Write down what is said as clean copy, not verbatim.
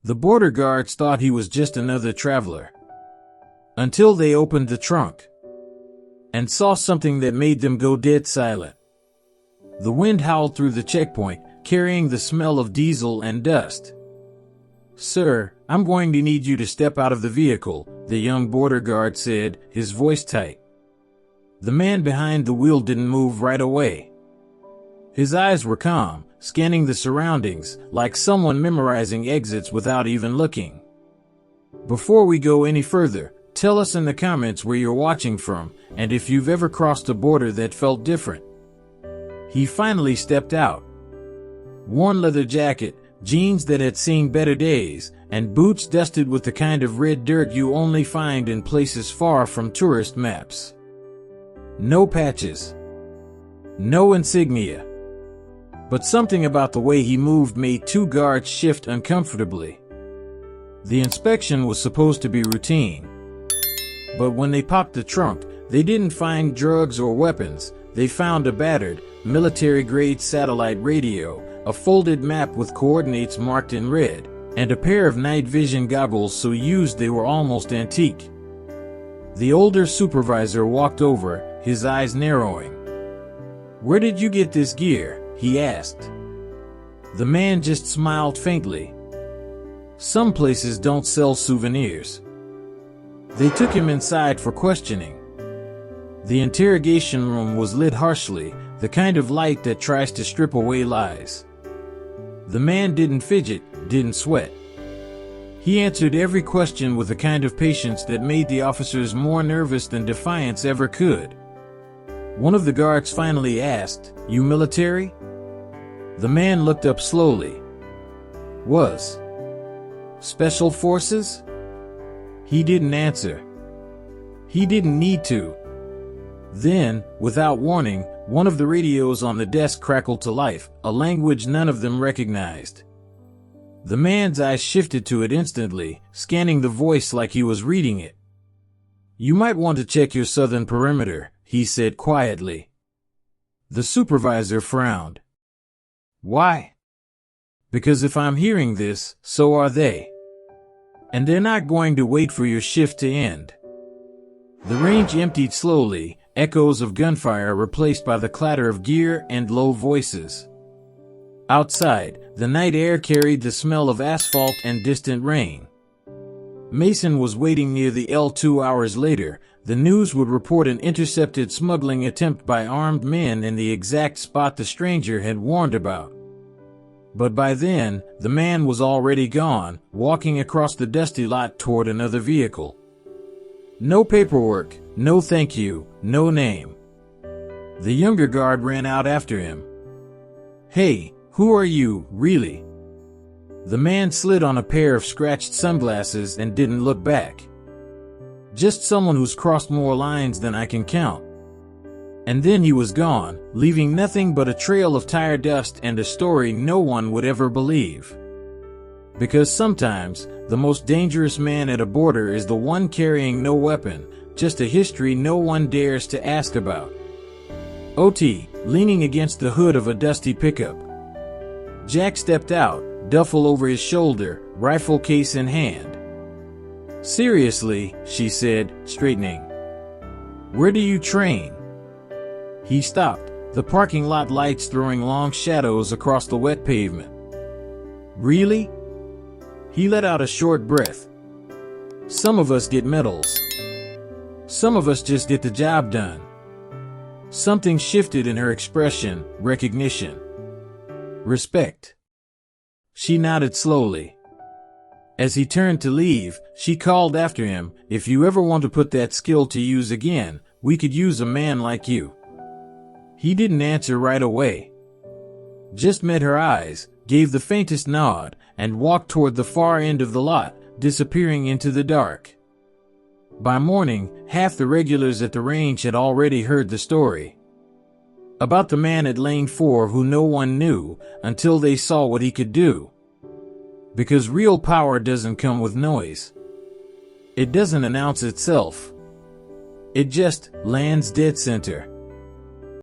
The border guards thought he was just another traveler. Until they opened the trunk and saw something that made them go dead silent. The wind howled through the checkpoint, carrying the smell of diesel and dust. "Sir, I'm going to need you to step out of the vehicle," the young border guard said, his voice tight. The man behind the wheel didn't move right away. His eyes were calm, scanning the surroundings, like someone memorizing exits without even looking. "Before we go any further, tell us in the comments where you're watching from, and if you've ever crossed a border that felt different." He finally stepped out. Worn leather jacket, jeans that had seen better days, and boots dusted with the kind of red dirt you only find in places far from tourist maps. No patches. No insignia. But something about the way he moved made two guards shift uncomfortably. The inspection was supposed to be routine. But when they popped the trunk, they didn't find drugs or weapons. They found a battered, military-grade satellite radio, a folded map with coordinates marked in red, and a pair of night vision goggles so used they were almost antique. The older supervisor walked over, his eyes narrowing. "Where did you get this gear?" he asked. The man just smiled faintly. "Some places don't sell souvenirs." They took him inside for questioning. The interrogation room was lit harshly, the kind of light that tries to strip away lies. The man didn't fidget, didn't sweat. He answered every question with a kind of patience that made the officers more nervous than defiance ever could. One of the guards finally asked, "You military?" The man looked up slowly. "Was. Special forces?" He didn't answer. He didn't need to. Then, without warning, one of the radios on the desk crackled to life, a language none of them recognized. The man's eyes shifted to it instantly, scanning the voice like he was reading it. "You might want to check your southern perimeter," he said quietly. The supervisor frowned. "Why?" "Because if I'm hearing this, so are they. And they're not going to wait for your shift to end." The range emptied slowly, echoes of gunfire replaced by the clatter of gear and low voices. Outside, the night air carried the smell of asphalt and distant rain. Mason was waiting near the L. 2 hours later. The news would report an intercepted smuggling attempt by armed men in the exact spot the stranger had warned about. But by then, the man was already gone, walking across the dusty lot toward another vehicle. No paperwork, no thank you, no name. The younger guard ran out after him. "Hey, who are you, really?" The man slid on a pair of scratched sunglasses and didn't look back. "Just someone who's crossed more lines than I can count." And then he was gone, leaving nothing but a trail of tire dust and a story no one would ever believe. Because sometimes, the most dangerous man at a border is the one carrying no weapon, just a history no one dares to ask about. OT, leaning against the hood of a dusty pickup. Jack stepped out, duffel over his shoulder, rifle case in hand. "Seriously," she said, straightening. "Where do you train?" He stopped, the parking lot lights throwing long shadows across the wet pavement. "Really?" He let out a short breath. "Some of us get medals. Some of us just get the job done." Something shifted in her expression, recognition. "Respect." She nodded slowly. As he turned to leave, she called after him, "If you ever want to put that skill to use again, we could use a man like you." He didn't answer right away. Just met her eyes, gave the faintest nod, and walked toward the far end of the lot, disappearing into the dark. By morning, half the regulars at the range had already heard the story. About the man at Lane 4 who no one knew, until they saw what he could do. Because real power doesn't come with noise. It doesn't announce itself. It just lands dead center.